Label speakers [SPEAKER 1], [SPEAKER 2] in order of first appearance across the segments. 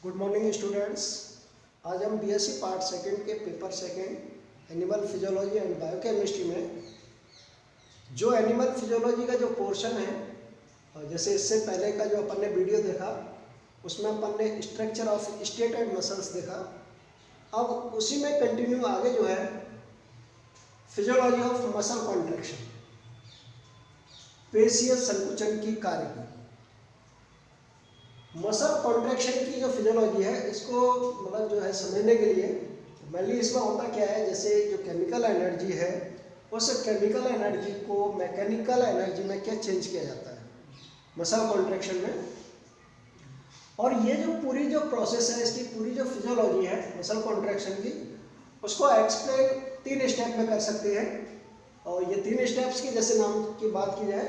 [SPEAKER 1] Good morning students. आज हम BSc part second के paper second animal physiology and biochemistry में जो एनिमल फिजियोलॉजी का जो पोर्शन है, जैसे इससे पहले का जो अपन ने वीडियो देखा उसमें अपन ने स्ट्रक्चर ऑफ स्टेटेड मसल्स देखा। अब उसी में कंटिन्यू आगे जो है फिजियोलॉजी ऑफ मसल कॉन्ट्रैक्शन, पेशीय संकुचन की कार्य। मसल कॉन्ट्रैक्शन की जो फिजियोलॉजी है इसको मतलब जो है समझने के लिए मेनली इसमें होता क्या है, जैसे जो केमिकल एनर्जी है उस केमिकल एनर्जी को मैकेनिकल एनर्जी में क्या चेंज किया जाता है मसल कॉन्ट्रैक्शन में। और ये जो पूरी जो प्रोसेस है, इसकी पूरी जो फिजियोलॉजी है मसल कॉन्ट्रैक्शन की, उसको एक्सप्लेन 3 स्टेप में कर सकते हैं। और ये 3 स्टेप्स की जैसे नाम की बात की जाए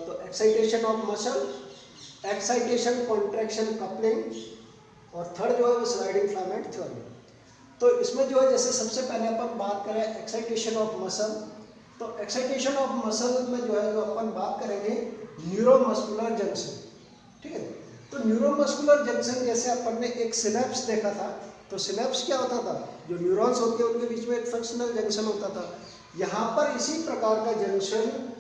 [SPEAKER 1] तो excitation of muscle, excitation, contraction, coupling, और थर्ड जो है वो स्लाइडिंग फिलामेंट थ्योरी। तो इसमें जो है जैसे सबसे पहले अपन बात करें एक्साइटेशन ऑफ मसल, तो एक्साइटेशन ऑफ मसल में जो है जो अपन बात करेंगे न्यूरोमस्कुलर जंक्शन। ठीक है, तो न्यूरोमस्कुलर जंक्शन जैसे अपन ने एक सिनेप्स देखा था, तो सिनेप्स क्या होता था, जो न्यूरॉन्स होते हैं उनके बीच में एक फंक्शनल जंक्शन होता था। यहाँ पर इसी प्रकार का जंक्शन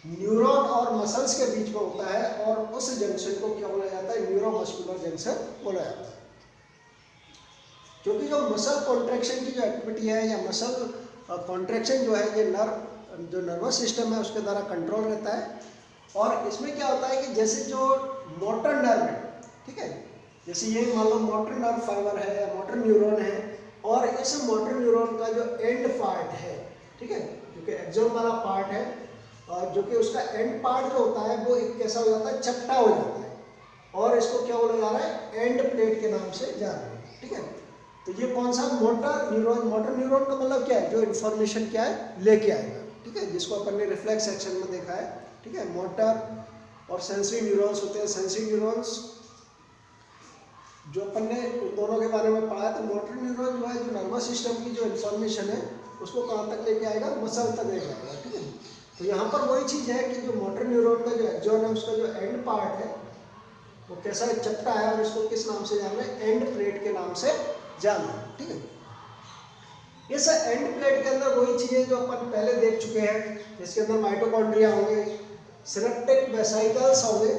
[SPEAKER 1] न्यूरॉन और मसल्स के बीच में होता है और उस जंक्शन को क्या बोला जाता है, न्यूरोमस्कुलर जंक्शन बोला जाता है। क्योंकि जो मसल कॉन्ट्रैक्शन की जो एक्टिविटी है या मसल कॉन्ट्रैक्शन जो है ये जो नर्वस सिस्टम है उसके द्वारा कंट्रोल रहता है। और इसमें क्या होता है कि जैसे जो मोटर नर्व है, ठीक है, जैसे ये मान लो मोटर नर्व फाइबर है या मोटर न्यूरॉन है, और इस मोटर न्यूरॉन का जो एंड पार्ट है, ठीक है, क्योंकि एक्सोन वाला पार्ट है, जो कि उसका एंड पार्ट जो होता है वो एक कैसा हो जाता है, चपटा हो जाता है, और इसको क्या बोला जा रहा है, एंड प्लेट के नाम से जा रहा है। ठीक है, तो ये कौन सा मोटर न्यूरॉन का मतलब क्या है, जो इन्फॉर्मेशन क्या है लेके आएगा। ठीक है, जिसको अपन ने रिफ्लेक्स सेक्शन में देखा है। ठीक है, मोटर और सेंसरी न्यूरॉन्स होते हैं। सेंसरी न्यूरॉन्स जो अपन ने उन दोनों के बारे में पढ़ा है, तो मोटर न्यूरॉन जो है जो नर्वस सिस्टम की जो इन्फॉर्मेशन है उसको कहाँ तक लेके आएगा, मसल तक लेके आएगा। ठीक है, तो यहाँ पर वही चीज़ है कि जो मोटर न्यूरॉन का जो एक्सोन है उसका जो एंड पार्ट है वो कैसा है, चपटा है, और इसको किस नाम से जानना है, एंड प्लेट के नाम से जानना है। ठीक है, इस एंड प्लेट के अंदर वही चीज़ें जो अपन पहले देख चुके हैं, जिसके अंदर माइटोकॉन्ड्रिया होंगे, सिनेप्टिक वेसाइकल्स होंगे,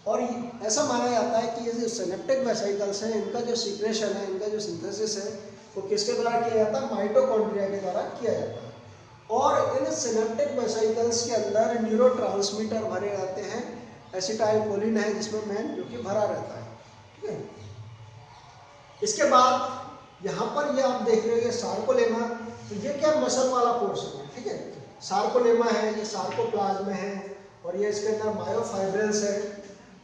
[SPEAKER 1] और ऐसा माना जाता है कि ये जो सिनेप्टिक वेसाइकल्स हैं इनका जो सीक्रेशन है, इनका जो सिंथेसिस है वो किसके द्वारा किया जाता है, माइटोकॉन्ड्रिया के द्वारा किया जाता है। और इन सिनेप्टिक वेसाइकल्स के अंदर न्यूरोट्रांसमीटर भरे रहते हैं, एसिटाइलकोलिन है जिसमें मेन जो कि भरा रहता है। ठीक है, इसके बाद यहाँ पर ये आप देख रहे हो ये सार्कोलेमा, तो ये क्या मसल वाला पोर्शन है। ठीक है, सार्कोलेमा है, ये सार्कोप्लाज्म है, और ये इसके अंदर मायोफाइब्रिल्स है।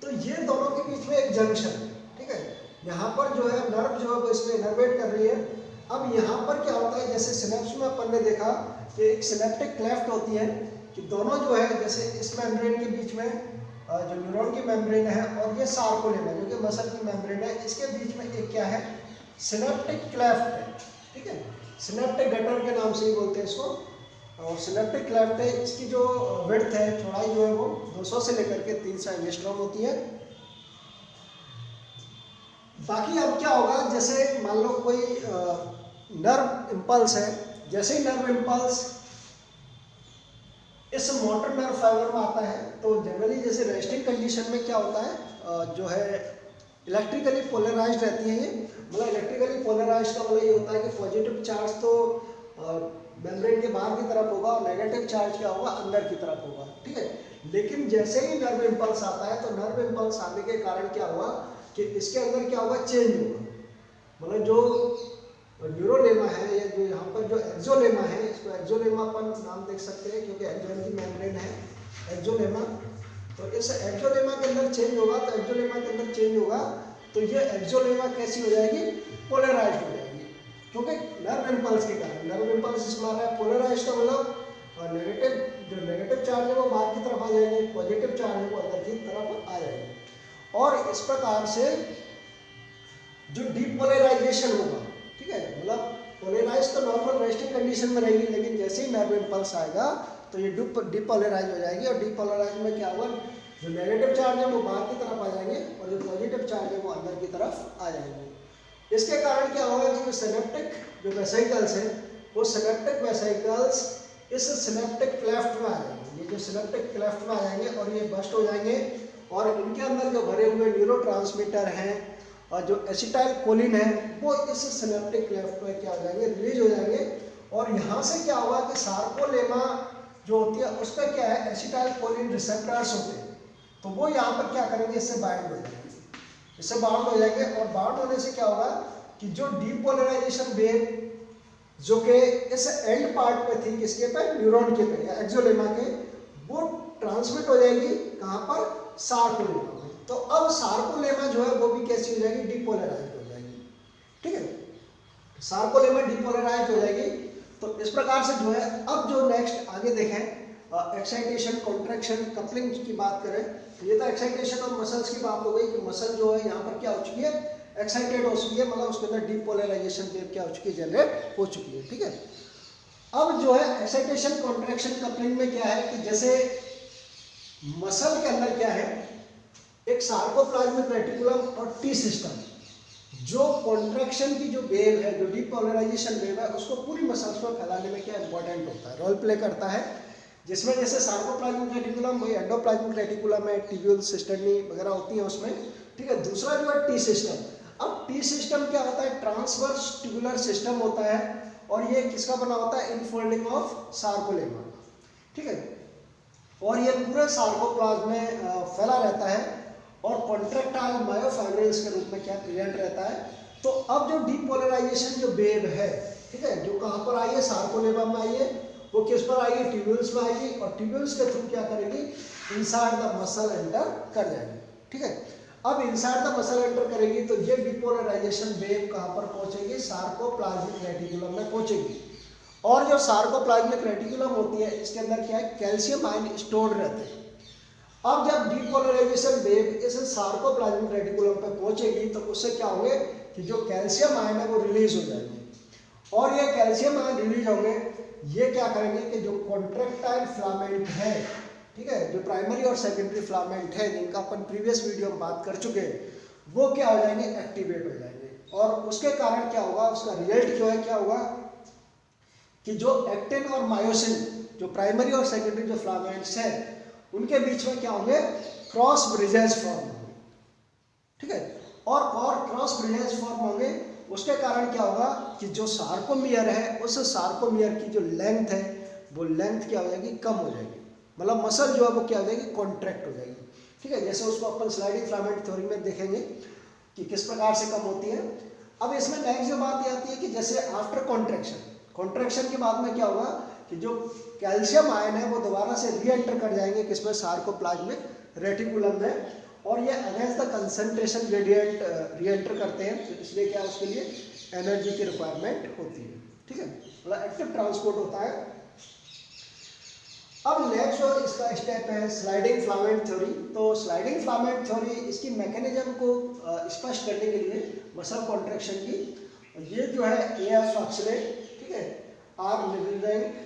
[SPEAKER 1] तो ये दोनों के बीच में एक जंक्शन है। ठीक है, यहाँ पर जो है नर्व जो है वो इसमें इनर्वेट कर रही है। अब यहाँ पर क्या होता है, जैसे सिनेप्स में अपन ने देखा कि एक सिनेप्टिक क्लेफ्ट होती है कि दोनों जो है जैसे इस मेम्ब्रेन के बीच में जो न्यूरॉन की मेम्ब्रेन है और ये सार्कोलेमा जो कि मसल की मेम्ब्रेन है, इसके बीच में एक क्या है, सिनेप्टिक क्लेफ्ट है। ठीक है, सिनेप्टिक गटर के नाम से ही बोलते हैं इसको, और सिनेप्टिक क्लेफ्ट है। इसकी जो विड्थ है, चौड़ाई जो है वो 200 से लेकर के 300 एंगस्ट्रॉम होती है। बाकी अब क्या होगा, जैसे मान लो कोई नर्व इम्पल्स है, जैसे ही नर्व इम्पल्स इस मोटर नर्व फाइबर में आता है तो जनरली जैसे रेस्टिंग कंडीशन में क्या होता है, जो है इलेक्ट्रिकली पोलराइज्ड रहती है ये। मतलब इलेक्ट्रिकली पोलराइज्ड का मतलब ये होता है कि पॉजिटिव चार्ज तो मेम्ब्रेन के बाहर की तरफ होगा और नेगेटिव चार्ज क्या होगा, अंदर की तरफ होगा। ठीक है, लेकिन जैसे ही नर्व इम्पल्स आता है तो नर्व इम्पल्स आने के कारण क्या हुआ कि इसके अंदर क्या होगा, चेंज होगा। मतलब जो न्यूरोलेमा है या जो यहाँ पर जो एक्सोलेमा है, इसको एक्सोलेमा अपन नाम देख सकते हैं क्योंकि एक्सोन की मेम्ब्रेन है एक्सोलेमा। तो इस एक्सोलेमा के अंदर चेंज होगा, तो एक्सोलेमा के अंदर चेंज होगा तो ये एक्सोलेमा कैसी हो जाएगी, पोलराइज्ड हो जाएगी, क्योंकि नर्व इम्पल्स के कारण। नर्व इम्पल्स इसमें आ रहा है, पोलराइज्ड का मतलब जो नेगेटिव चार्ज है वो बाहर की तरफ आ जाएंगे, पॉजिटिव चार्ज है वो अंदर की तरफ आ जाएंगे। और इस प्रकार से जो डीपोलराइजेशन होगा, ठीक है, मतलब पोलराइज तो नॉर्मल रेस्टिंग कंडीशन में रहेगी, लेकिन जैसे ही नर्व इम्पल्स आएगा तो ये डीपोलराइज हो जाएगी। और डीपोलराइज में क्या होगा, जो नेगेटिव चार्ज है वो बाहर की तरफ आ जाएंगे और जो पॉजिटिव चार्ज है वो अंदर की तरफ आ जाएंगे। इसके कारण क्या होगा कि जो सिनेप्टिक जो वेसिकल्स है वो सिनेप्टिक वेसिकल्स इस सिनेप्टिक क्लेफ्ट में आ जाएंगे। ये जो सिनेप्टिक क्लेफ्ट में आ जाएंगे और ये बस्ट हो जाएंगे और इनके अंदर जो भरे हुए न्यूरोट्रांसमीटर हैं और जो एसिटाइल कोलिन है वो इस सिनेप्टिक क्लेफ्ट में क्या हो जाएंगे, रिलीज हो जाएंगे। और यहाँ से क्या होगा कि सार्कोलेमा जो होती है उस पर क्या है, एसिटाइल कोलिन रिसेप्टर्स होते हैं, तो वो यहाँ पर क्या करेंगे, इससे बाइंड हो जाएंगे, इससे बाउंड हो जाएंगे। और बाउंड होने से क्या होगा कि जो डीपोलराइजेशन वेव जो कि इस एंड पार्ट पे थी, किसके पे, न्यूरॉन के पे या एक्सोलेमा के, वो ट्रांसमिट हो जाएगी कहाँ पर, सार्कोलेमा में। तो अब सार्कोलेमा जो है वो भी कैसी हो जाएगी, डीपोलराइज हो जाएगी। ठीक है, सार्कोलेमा डीपोलराइज हो जाएगी। तो इस प्रकार से जो है, अब जो नेक्स्ट आगे देखें एक्साइटेशन, कॉन्ट्रैक्शन, कपलिंग की बात करें, ये तो एक्साइटेशन और मसल्स की बात हो गई कि मसल जो है यहाँ पर क्या हो चुकी है, एक्साइटेड हो चुकी है, मतलब उसके अंदर डीपोलराइजेशन वेव क्या हो चुकी है, जनरेट हो चुकी है। ठीक है, अब जो है एक्साइटेशन, कॉन्ट्रैक्शन, कपलिंग में क्या है कि जैसे मसल के अंदर क्या है, एक सार्कोप्लाज्मिक रेटिकुलम और टी सिस्टम, जो कॉन्ट्रैक्शन की जो वेव है, जो डीपोलराइजेशन वेव है, उसको पूरी मसल्स में फैलाने में क्या इंपॉर्टेंट होता है, रोल प्ले करता है। जिसमें जैसे सार्कोप्लाज्मिक रेटिकुलम, वही एंडोप्लाज्मिक रेटिकुलम है, ट्यूब्यूल, सिस्टर्नी वगैरह होती है उसमें। ठीक है, दूसरा जो है टी सिस्टम। अब टी सिस्टम क्या होता है, ट्रांसवर्स ट्यूबुलर सिस्टम होता है और ये किसका बना होता है, इनफोल्डिंग ऑफ सार्कोलेमा। ठीक है, और ये पूरे सार्कोप्लाज्म में फैला रहता है और कॉन्ट्रैक्टाइल मायोफाइब्रिल्स के रूप में क्या प्रेजेंट रहता है। तो अब जो डीपोलराइजेशन जो वेव है, ठीक है, जो कहाँ पर आई है, सार्कोलेमा में आई है, वो किस पर आएगी, ट्यूब्यूल्स में आएगी और ट्यूब्यूल्स के थ्रू क्या करेगी, इनसाइड द मसल एंटर कर जाएगी। ठीक है, अब इनसाइड द मसल एंटर करेगी तो ये डीपोलराइजेशन वेव कहाँ पर पहुंचेगी, सार्कोप्लाज्मिक रेटिकुलम में पहुंचेगी। और जो सार्कोप्लाज्मिक रेटिकुलम होती है, इसके अंदर क्या है, कैल्शियम आयन स्टोर्ड रहते हैं। अब जब डीपोलराइजेशन वेव इस सार्कोप्लाज्मिक रेटिकुलम पे पहुंचेगी तो उससे क्या होंगे कि जो कैल्शियम आयन है वो रिलीज हो जाएंगे और ये कैल्शियम आयन रिलीज होंगे, ये क्या करेंगे कि जो कॉन्ट्रैक्टाइल फिलामेंट है, ठीक है, जो प्राइमरी और सेकेंडरी फिलामेंट है, जिनका अपन प्रीवियस वीडियो में बात कर चुके हैं, वो क्या हो जाएंगे, एक्टिवेट हो जाएंगे। और उसके कारण क्या होगा, उसका रिजल्ट जो है क्या होगा कि जो एक्टिन और मायोसिन, जो प्राइमरी और सेकेंडरी जो फिलामेंट्स हैं, उनके बीच में क्या होंगे, क्रॉस ब्रिजेस फॉर्म होंगे। ठीक है, और क्रॉस ब्रिजेस फॉर्म होंगे, उसके कारण क्या होगा कि जो सार्कोमियर है, उस सार्कोमियर की जो लेंथ है, वो लेंथ क्या हो जाएगी, कम हो जाएगी, मतलब मसल जो है वो क्या हो जाएगी, कॉन्ट्रैक्ट हो जाएगी। ठीक है, जैसे उसको अपन स्लाइडिंग फिलामेंट थ्योरी में देखेंगे कि किस प्रकार से कम होती है। अब इसमें नेक्स्ट जो बात ये आती है कि जैसे आफ्टर कॉन्ट्रैक्शन, कॉन्ट्रैक्शन के बाद में क्या होगा कि जो कैल्शियम आयन है वो दोबारा से री एंटर कर जाएंगे किसमें, सार्कोप्लाज्मिक रेटिकुलम में, और ये अगेंस्ट द कंसंट्रेशन ग्रेडियंट री एंटर करते हैं, तो इसलिए क्या उसके लिए एनर्जी की रिक्वायरमेंट होती है। ठीक है, मतलब एक्टिव ट्रांसपोर्ट होता है। अब नेक्स्ट जो इसका स्टेप है स्लाइडिंग फिलामेंट थ्योरी। तो स्लाइडिंग फिलामेंट थ्योरी, इसकी मैकेनिज्म को स्पष्ट करने के लिए मसल कॉन्ट्रैक्शन की, ये जो है AF अक्सले, ठीक है, R Livingstone,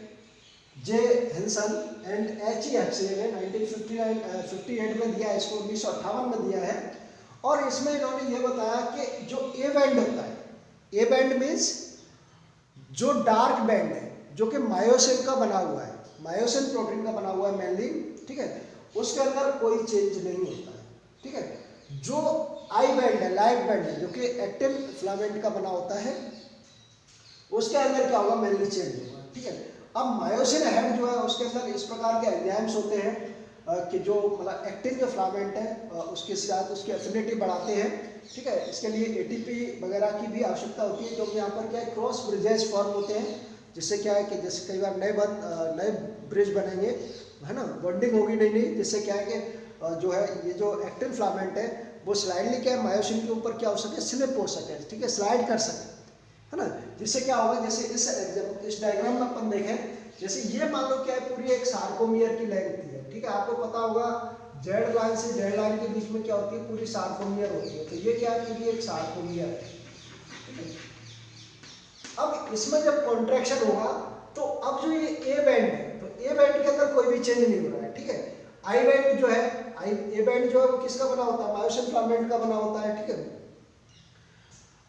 [SPEAKER 1] J Henson and H अक्सले ने 1958 में दिया है, इसको 1958 में दिया है। और इसमें इन्होंने ये बताया कि जो ए बैंड होता है, ए बैंड मीन्स जो डार्क बैंड है, जो कि मायोसिन का बना हुआ है, मायोसिन प्रोटीन का बना हुआ है मेनली, ठीक है, उसके अंदर कोई चेंज नहीं होता है। ठीक है, जो आई बैंड है, लाइट बैंड है, जो कि एक्टिन फिलामेंट का बना होता है, उसके अंदर क्या होगा, मेनली चेंज होगा। ठीक है, अब मायोसिन हेड जो है उसके अंदर इस प्रकार के एंजाइम्स होते हैं कि जो मतलब एक्टिन जो फिलामेंट है उसके साथ उसकी एफिनिटी बढ़ाते हैं। ठीक है, इसके लिए ATP वगैरह की भी आवश्यकता होती है, जो यहाँ पर क्या है, क्रॉस ब्रिजेस फॉर्म होते हैं, जिससे क्या है कि जैसे कई बार नए ब्रिज बनेंगे, है ना, बॉन्डिंग होगी नहीं, जिससे क्या है कि जो है ये जो एक्टिन फिलामेंट है वो स्लाइडली क्या है, मायोसिन के ऊपर क्या हो सके, स्लिप हो सके, ठीक है, स्लाइड कर सके, है ना, जिससे क्या होगा, जैसे इस डायग्राम में अपन देखें, जैसे ये मान लो क्या है, पूरी एक सार्कोमियर की लेंथ है। ठीक है, आपको पता होगा जेड लाइन से जेड लाइन के बीच में क्या होती है, पूरी सार्कोमियर होती है, तो ये क्या है, पूरी एक सार्कोमियर है। ठीक है, अब इसमें जब कॉन्ट्रैक्शन होगा तो अब जो ये ए बैंड है, तो ए बैंड के अंदर कोई भी चेंज नहीं हो रहा है। ठीक है, आई बैंड जो है, ए बैंड जो है वो किसका बना होता है, मायोसिन फिलामेंट का बना होता है, ठीक है।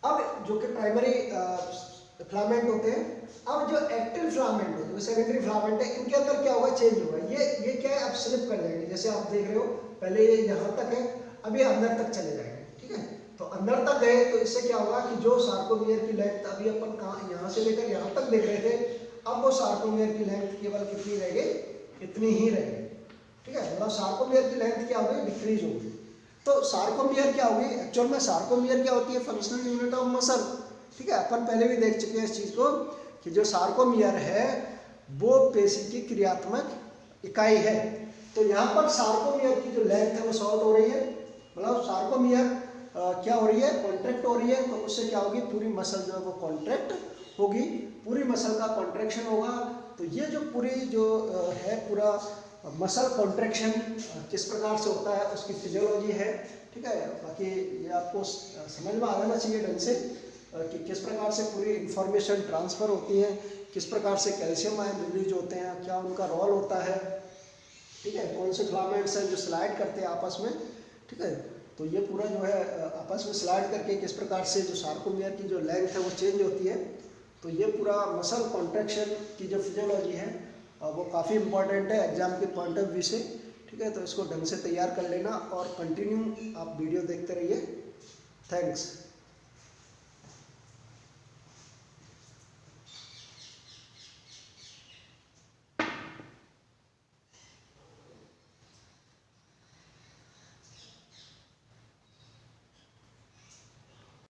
[SPEAKER 1] अब जो कि प्राइमरी फिलामेंट होते हैं, अब जो एक्टिव फिलामेंट है, जो सेकेंडरी फिलामेंट है, इनके अंदर क्या होगा, चेंज होगा। ये क्या है, अब स्लिप कर जाएंगे, जैसे आप देख रहे हो पहले ये यहाँ तक है, अब ये अंदर तक चले जाएंगे, ठीक है। तो अंदर तक गए तो इससे क्या होगा कि जो सार्कोमियर की लेंथ अभी अपन कहाँ यहाँ से लेकर यहाँ तक देख रहे थे, अब वो सार्कोमियर की लेंथ केवल कितनी रह गई, इतनी ही रह गई, ठीक है। मतलब सार्कोमियर की लेंथ क्या होगी, डिक्रीज होगी। तो सार्कोमियर क्या होगी, एक्चुअल में सार्कोमियर क्या होती है, फंक्शनल यूनिट ऑफ मसल, ठीक है। अपन पहले भी देख चुके हैं इस चीज़ को कि जो सार्कोमियर है वो पेशी की क्रियात्मक इकाई है। तो यहाँ पर सार्कोमियर की जो लेंथ है वो शॉर्ट हो रही है, मतलब सार्कोमियर क्या हो रही है, कॉन्ट्रैक्ट हो रही है। तो उससे क्या होगी, पूरी मसल जो है वो कॉन्ट्रैक्ट होगी, पूरी मसल का कॉन्ट्रैक्शन होगा। तो ये जो पूरी जो है पूरा मसल कॉन्ट्रैक्शन किस प्रकार से होता है उसकी फिजियोलॉजी है, ठीक है। बाकी ये आपको समझ में आ जाना चाहिए ढंग से कि किस प्रकार से पूरी इंफॉर्मेशन ट्रांसफ़र होती है, किस प्रकार से कैल्शियम आयन रिलीज होते हैं, क्या उनका रोल होता है, ठीक है। कौन से फिलामेंट्स हैं जो स्लाइड करते हैं आपस में, ठीक है। तो ये पूरा जो है आपस में स्लाइड करके किस प्रकार से जो सार्कोमियर की जो लेंथ है वो चेंज होती है। तो ये पूरा मसल कॉन्ट्रैक्शन की जो फिजियोलॉजी है वो काफ़ी इंपॉर्टेंट है एग्जाम के पॉइंट ऑफ व्यू से, ठीक है। तो इसको ढंग से तैयार कर लेना और कंटिन्यू आप वीडियो देखते रहिए। थैंक्स।